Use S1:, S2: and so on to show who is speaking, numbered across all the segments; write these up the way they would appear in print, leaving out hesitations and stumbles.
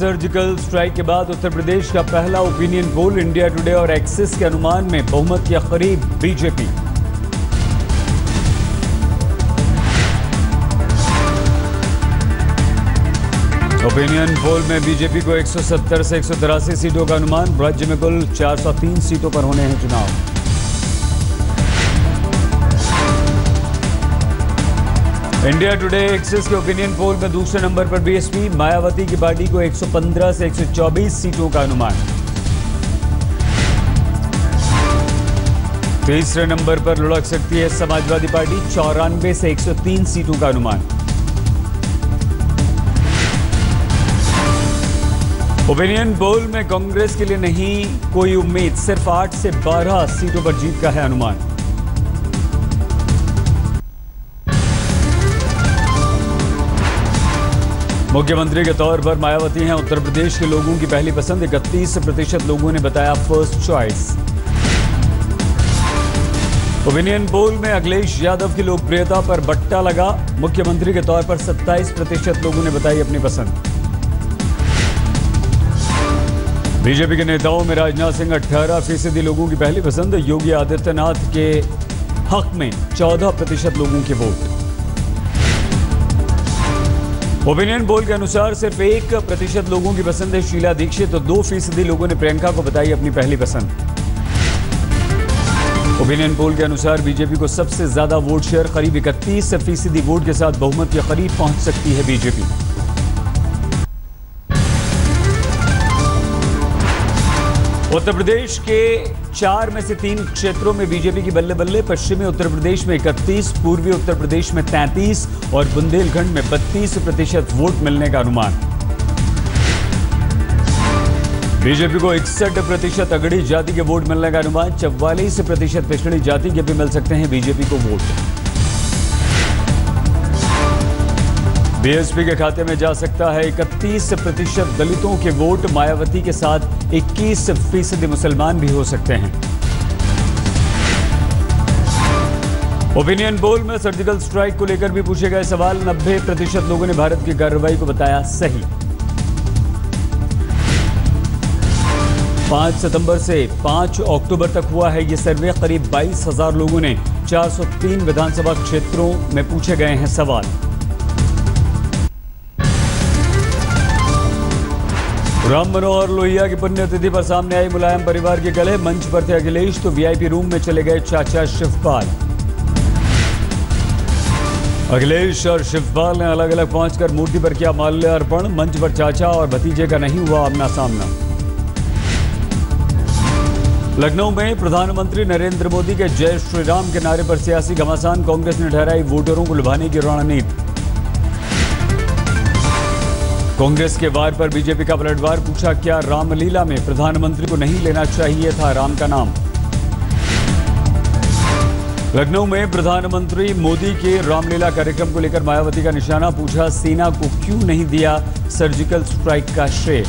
S1: Surgical strike के बाद उत्तर प्रदेश का पहला ओपिनियन पोल इंडिया टुडे और एक्सिस के अनुमान में बहुमत के करीब बीजेपी। ओपिनियन पोल में बीजेपी को 170 से 183 सीटों का अनुमान। राज्य में कुल 403 सीटों पर होने हैं चुनाव। इंडिया टुडे एक्सिस के ओपिनियन पोल में दूसरे नंबर पर बीएसपी। मायावती की पार्टी को 115 से 124 सीटों का अनुमान। तीसरे नंबर पर लुढ़क सकती है समाजवादी पार्टी, 94 से 103 सीटों का अनुमान। ओपिनियन पोल में कांग्रेस के लिए नहीं कोई उम्मीद, सिर्फ 8 से 12 सीटों पर जीत का है अनुमान। मुख्यमंत्री के तौर पर मायावती हैं उत्तर प्रदेश के लोगों की पहली पसंद। 31% लोगों ने बताया फर्स्ट चॉइस। ओपिनियन पोल में अखिलेश यादव की लोकप्रियता पर बट्टा लगा। मुख्यमंत्री के तौर पर 27% लोगों ने बताई अपनी पसंद। बीजेपी के नेताओं में राजनाथ सिंह 18% लोगों की पहली पसंद। योगी आदित्यनाथ के हक में 14% लोगों के वोट। ओपिनियन पोल के अनुसार सिर्फ 1% लोगों की पसंद है शीला दीक्षित, तो 2% लोगों ने प्रियंका को बताई अपनी पहली पसंद। ओपिनियन पोल के अनुसार बीजेपी को सबसे ज्यादा वोट शेयर, करीब 31% वोट के साथ बहुमत के करीब पहुंच सकती है बीजेपी। उत्तर प्रदेश के 4 में से 3 क्षेत्रों में बीजेपी की बल्ले बल्ले। पश्चिमी उत्तर प्रदेश में 31, पूर्वी उत्तर प्रदेश में 33 और बुंदेलखंड में 32% वोट मिलने का अनुमान। बीजेपी को 61% अगड़ी जाति के वोट मिलने का अनुमान। 44% पिछड़ी जाति के भी मिल सकते हैं बीजेपी को वोट। बीएसपी के खाते में जा सकता है 31% दलितों के वोट। मायावती के साथ 21% मुसलमान भी हो सकते हैं। ओपिनियन पोल में सर्जिकल स्ट्राइक को लेकर भी पूछे गए सवाल। 90% लोगों ने भारत की कार्रवाई को बताया सही। 5 सितंबर से 5 अक्टूबर तक हुआ है ये सर्वे। करीब 22,000 लोगों ने 403 विधानसभा क्षेत्रों में पूछे गए हैं सवाल। राम मनोहर लोहिया की पुण्यतिथि पर सामने आई मुलायम परिवार के गले। मंच पर थे अखिलेश तो वीआईपी रूम में चले गए चाचा शिवपाल। अखिलेश और शिवपाल ने अलग अलग पहुंचकर मूर्ति पर किया माल्यार्पण। मंच पर चाचा और भतीजे का नहीं हुआ आमना सामना। लखनऊ में प्रधानमंत्री नरेंद्र मोदी के जय श्री राम के नारे पर सियासी घमासान। कांग्रेस ने ठहराई वोटरों को लुभाने की रणनीति। कांग्रेस के वार पर बीजेपी का पलटवार। पूछा क्या रामलीला में प्रधानमंत्री को नहीं लेना चाहिए था राम का नाम। लखनऊ में प्रधानमंत्री मोदी के रामलीला कार्यक्रम को लेकर मायावती का निशाना। पूछा सेना को क्यों नहीं दिया सर्जिकल स्ट्राइक का श्रेय।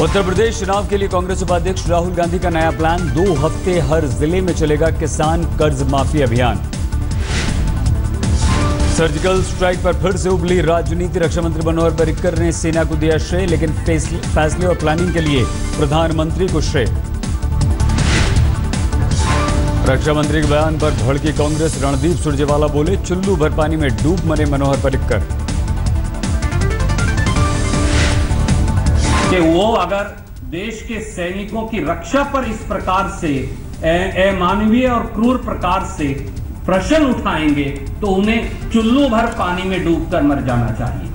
S1: उत्तर प्रदेश चुनाव के लिए कांग्रेस उपाध्यक्ष राहुल गांधी का नया प्लान। 2 हफ्ते हर जिले में चलेगा किसान कर्ज माफी अभियान। सर्जिकल स्ट्राइक पर फिर से उबली राजनीति। रक्षा मंत्री मनोहर पर्रिकर ने सेना को दिया श्रेय, लेकिन फैसले और प्लानिंग के लिए प्रधानमंत्री को श्रेय। रक्षा मंत्री के बयान पर भड़की कांग्रेस। रणदीप सुरजेवाला बोले चुल्लू भर पानी में डूब मरे मनोहर पर्रिकर।
S2: कि वो अगर देश के सैनिकों की रक्षा पर इस प्रकार से अमानवीय और क्रूर प्रकार से प्रश्न उठाएंगे तो उन्हें चुल्लू भर पानी में डूबकर मर जाना चाहिए।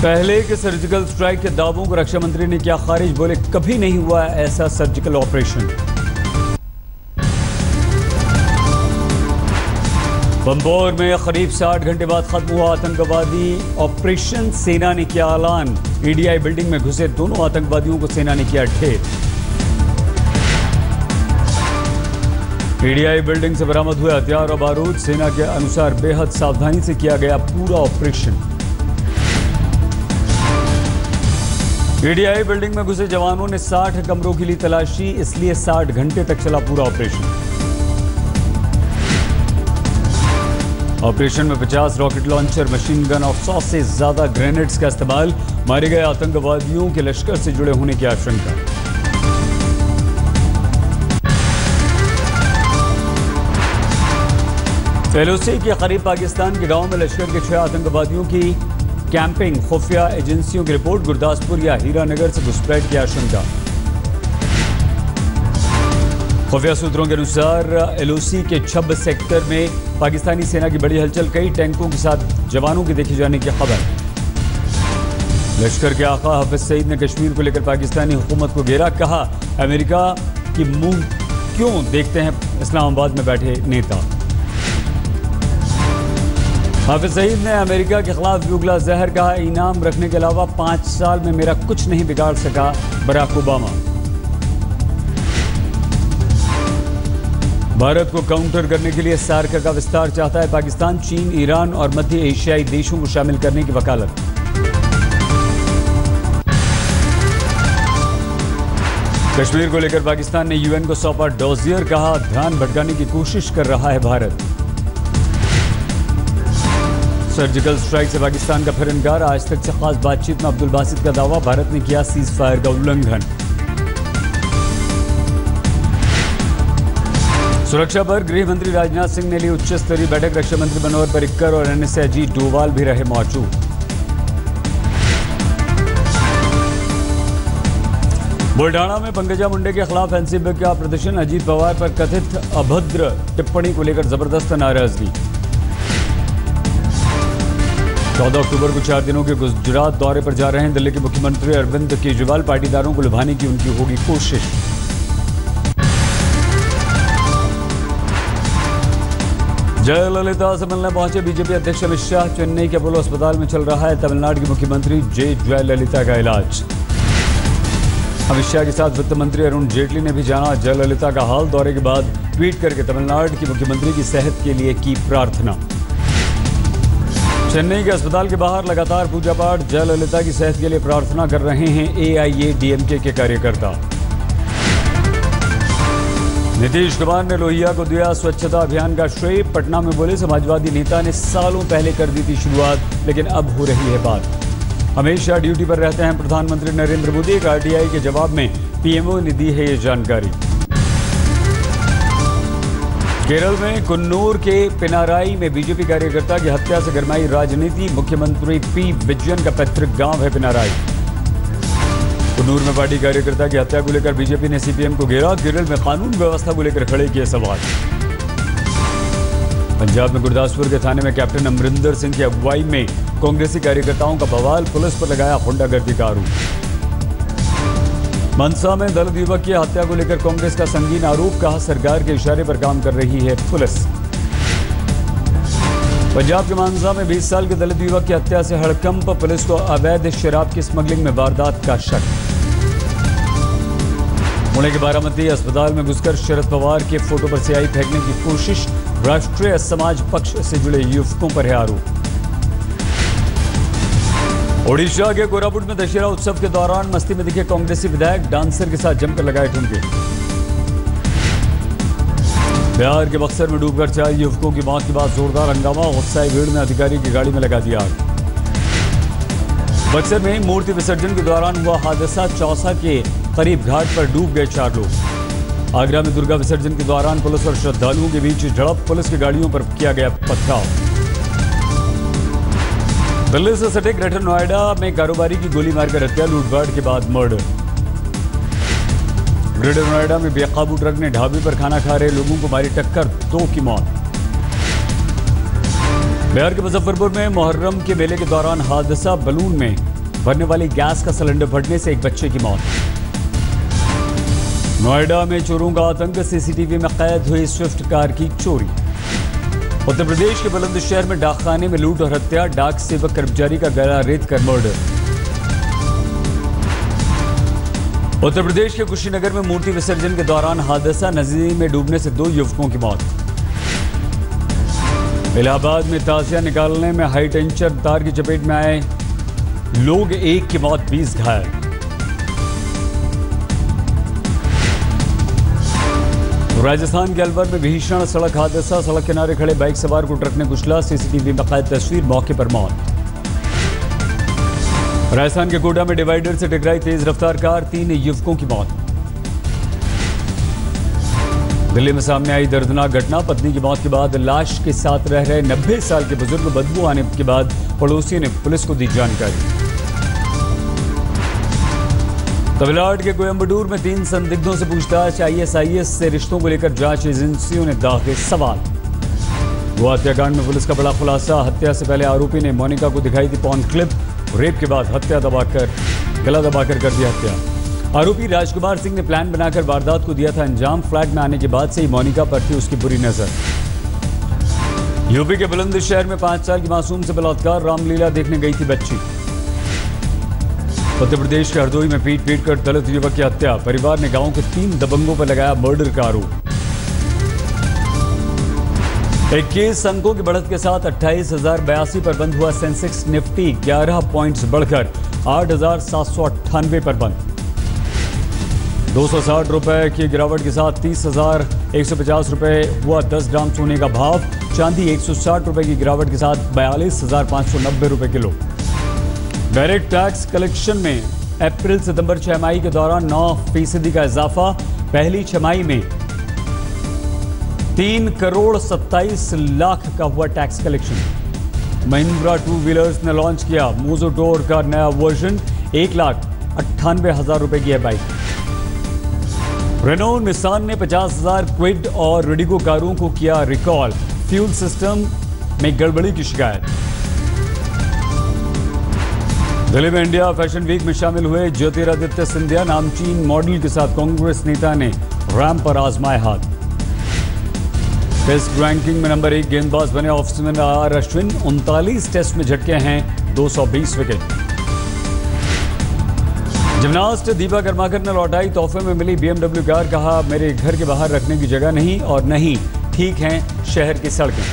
S1: पहले के सर्जिकल स्ट्राइक के दावों को रक्षा मंत्री ने किया खारिज। बोले कभी नहीं हुआ ऐसा सर्जिकल ऑपरेशन। बंबौर में करीब 60 घंटे बाद खत्म हुआ आतंकवादी ऑपरेशन। सेना ने किया ऐलान। ईडीआई बिल्डिंग में घुसे दोनों आतंकवादियों को सेना ने किया ढेर। ईडीआई बिल्डिंग से बरामद हुए हथियार और बारूद। सेना के अनुसार बेहद सावधानी से किया गया पूरा ऑपरेशन। ईडीआई बिल्डिंग में घुसे जवानों ने 60 कमरों की ली तलाशी, इसलिए 60 घंटे तक चला पूरा ऑपरेशन। ऑपरेशन में 50 रॉकेट लॉन्चर, मशीन गन और 100 से ज्यादा ग्रेनेड्स का इस्तेमाल। मारे गए आतंकवादियों के लश्कर से जुड़े होने की आशंका। एलओसी के करीब पाकिस्तान के गांव में लश्कर के 6 आतंकवादियों की कैंपिंग। खुफिया एजेंसियों की रिपोर्ट, गुरदासपुर या हीरानगर से घुसपैठ की आशंका। खुफिया सूत्रों के अनुसार एलओसी के छब सेक्टर में पाकिस्तानी सेना की बड़ी हलचल, कई टैंकों के साथ जवानों के देखे जाने की खबर। लश्कर के आका हाफिज सईद ने कश्मीर को लेकर पाकिस्तानी हुकूमत को घेरा, कहा अमेरिका की मुंह क्यों देखते हैं इस्लामाबाद में बैठे नेता। हाफिज सईद ने अमेरिका के खिलाफ युगला जहर, कहा इनाम रखने के अलावा 5 साल में मेरा कुछ नहीं बिगाड़ सका बराक ओबामा। भारत को काउंटर करने के लिए सार्क का विस्तार चाहता है पाकिस्तान। चीन, ईरान और मध्य एशियाई देशों को शामिल करने की वकालत। कश्मीर को लेकर पाकिस्तान ने यूएन को सौंपा डोजियर, कहा ध्यान भटकाने की कोशिश कर रहा है भारत। सर्जिकल स्ट्राइक से पाकिस्तान का फिर इनकार, आज तक से खास बातचीत में अब्दुल बासित का दावा, भारत ने किया सीज फायर का उल्लंघन। सुरक्षा पर गृह मंत्री राजनाथ सिंह ने ली उच्च स्तरीय बैठक, रक्षा मंत्री मनोहर पर्रिकर और एनएसए अजीत डोवाल भी रहे मौजूद। बुल्ढाना में पंकजा मुंडे के खिलाफ एनसीपी का प्रदर्शन, अजीत पवार पर कथित अभद्र टिप्पणी को लेकर जबरदस्त नाराजगी। 14 अक्टूबर को 4 दिनों के गुजरात दौरे पर जा रहे हैं दिल्ली के मुख्यमंत्री अरविंद केजरीवाल, पाटीदारों को लुभाने की उनकी होगी कोशिश। जयललिता से मिलने पहुंचे बीजेपी अध्यक्ष अमित शाह, चेन्नई के अपोलो अस्पताल में चल रहा है तमिलनाडु की मुख्यमंत्री जयललिता का इलाज। अमित शाह के साथ वित्त मंत्री अरुण जेटली ने भी जाना जयललिता का हाल, दौरे के बाद ट्वीट करके तमिलनाडु की मुख्यमंत्री की सेहत के लिए की प्रार्थना। चेन्नई के अस्पताल के बाहर लगातार पूजा पाठ, जयललिता की सेहत के लिए प्रार्थना कर रहे हैं एआईएडीएमके के कार्यकर्ता। नीतीश कुमार ने लोहिया को दिया स्वच्छता अभियान का श्रेय, पटना में बोले समाजवादी नेता ने सालों पहले कर दी थी शुरुआत, लेकिन अब हो रही है बात। हमेशा ड्यूटी पर रहते हैं प्रधानमंत्री नरेंद्र मोदी, एक आरटीआई के जवाब में पीएमओ ने दी है ये जानकारी। केरल में कुन्नूर के पिनाराई में बीजेपी कार्यकर्ता की हत्या से गरमाई राजनीति, मुख्यमंत्री पी विजयन का पैतृक गांव है पिनाराई। कुन्नूर में पार्टी कार्यकर्ता की हत्या को लेकर बीजेपी ने सीपीएम को घेरा, केरल में कानून व्यवस्था को लेकर खड़े किए सवाल। पंजाब में गुरदासपुर के थाने में कैप्टन अमरिंदर सिंह की अगुवाई में कांग्रेसी कार्यकर्ताओं का बवाल, पुलिस पर लगाया गुंडागर्दी का आरोप। मनसा में दलित युवक की हत्या को लेकर कांग्रेस का संगीन आरोप, कहा सरकार के इशारे पर काम कर रही है पुलिस। पंजाब के मानसा में 20 साल के दलित युवक की हत्या से हड़कंप, पुलिस को अवैध शराब की स्मगलिंग में वारदात का शक। पुणे के बारामती अस्पताल में घुसकर शरद पवार के फोटो पर स्याही फेंकने की कोशिश, राष्ट्रीय समाज पक्ष से जुड़े युवकों पर है आरोप। ओडिशा के कोरापुट में दशहरा उत्सव के दौरान मस्ती में दिखे कांग्रेसी विधायक, डांसर के साथ जमकर लगाए ठुमके। बिहार के बक्सर में डूबकर 4 युवकों की मौत के बाद जोरदार हंगामा, गुस्साई भीड़ ने अधिकारी की गाड़ी में लगा दिया आग। बक्सर में मूर्ति विसर्जन के दौरान हुआ हादसा, चौसा के करीब घाट पर डूब गए 4 लोग। आगरा में दुर्गा विसर्जन के दौरान पुलिस और श्रद्धालुओं के बीच झड़प, पुलिस की गाड़ियों पर किया गया पथराव। दिल्ली से सटे ग्रेटर नोएडा में कारोबारी की गोली मारकर हत्या, लूटपाट के बाद मर्डर। ग्रेटर नोएडा में बेकाबू ट्रक ने ढाबे पर खाना खा रहे लोगों को मारी टक्कर, 2 की मौत। बिहार के मुजफ्फरपुर में मुहर्रम के मेले के दौरान हादसा, बलून में भरने वाली गैस का सिलेंडर फटने से एक बच्चे की मौत। नोएडा में चोरों का आतंक, सीसीटीवी में कैद हुई स्विफ्ट कार की चोरी। उत्तर प्रदेश के बुलंदशहर में डाकखाने में लूट और हत्या, डाक सेवक कर्मचारी का गला रेत कर मर्डर। उत्तर प्रदेश के कुशीनगर में मूर्ति विसर्जन के दौरान हादसा, नदी में डूबने से 2 युवकों की मौत। इलाहाबाद में ताजिया निकालने में हाई टेंशन तार की चपेट में आए लोग, 1 की मौत, 20 घायल। राजस्थान के अलवर में भीषण सड़क हादसा, सड़क किनारे खड़े बाइक सवार को ट्रक ने कुचला, सीसीटीवी में कैद तस्वीर, मौके पर मौत। राजस्थान के कोटा में डिवाइडर से टकराई तेज रफ्तार कार, 3 युवकों की मौत। दिल्ली में सामने आई दर्दनाक घटना, पत्नी की मौत के बाद लाश के साथ रह रहे 90 साल के बुजुर्ग, बदबू आने के बाद पड़ोसी ने पुलिस को दी जानकारी। तमिलनाडु के कोयम्बटूर में 3 संदिग्धों से पूछताछ, आईएसआईएस से रिश्तों को लेकर जांच एजेंसियों ने दागे सवाल। गोवा हत्याकांड में पुलिस का बड़ा खुलासा, हत्या से पहले आरोपी ने मोनिका को दिखाई थी पॉर्न क्लिप, रेप के बाद गला दबाकर कर दिया हत्या। आरोपी राजकुमार सिंह ने प्लान बनाकर वारदात को दिया था अंजाम, फ्लैट में आने के बाद से ही मोनिका पर थी उसकी बुरी नजर। यूपी के बुलंदशहर में 5 साल की मासूम से बलात्कार, रामलीला देखने गई थी बच्ची। उत्तर प्रदेश के हरदोई में पीट कर दलित युवक की हत्या, परिवार ने गांव के 3 दबंगों पर लगाया मर्डर का आरोप। 21 अंकों की बढ़त के साथ 28,082 पर बंद हुआ सेंसेक्स, निफ्टी 11 पॉइंट्स बढ़कर 8,798 पर बंद। 260 रुपए की गिरावट के साथ 30,150 रुपए हुआ 10 ग्राम सोने का भाव। चांदी 160 रुपए की गिरावट के साथ 42,590 रुपए किलो। डायरेक्ट टैक्स कलेक्शन में अप्रैल सितंबर छमाही के दौरान 9% का इजाफा, पहली छमाही में 3 करोड़ 27 लाख का हुआ टैक्स कलेक्शन। महिंद्रा 2 व्हीलर्स ने लॉन्च किया मोजो टोर का नया वर्जन, 1,98,000 रुपए की है बाइक। रेनो निसान ने 50,000 क्विड और रेडिगो कारों को किया रिकॉल, फ्यूल सिस्टम में गड़बड़ी की शिकायत। दिल्ली में इंडिया फैशन वीक में शामिल हुए ज्योतिरादित्य सिंधिया, नामचीन मॉडल के साथ कांग्रेस नेता ने रैंप पर आजमाए हाथ। टेस्ट रैंकिंग में नंबर 1 गेंदबाज बने off spinner R Ashwin, 39 test में झटके हैं 220 विकेट। जिमनास्ट दीपा कर्माकर ने लौटाई तोहफे में मिली BMW कार, कहा मेरे घर के बाहर रखने की जगह नहीं और नहीं ठीक हैं शहर की सड़कें।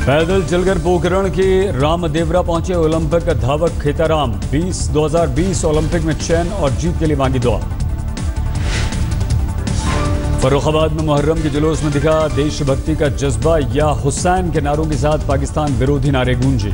S1: पैदल चलकर पोखरण के रामदेवरा पहुंचे ओलंपिक धावक खेताराम, 2020 ओलंपिक में चैन और जीत के लिए मांगी दुआ। फर्रुखाबाद में मुहर्रम के जुलूस में दिखा देशभक्ति का जज्बा, या हुसैन के नारों के साथ पाकिस्तान विरोधी नारे गूंजे।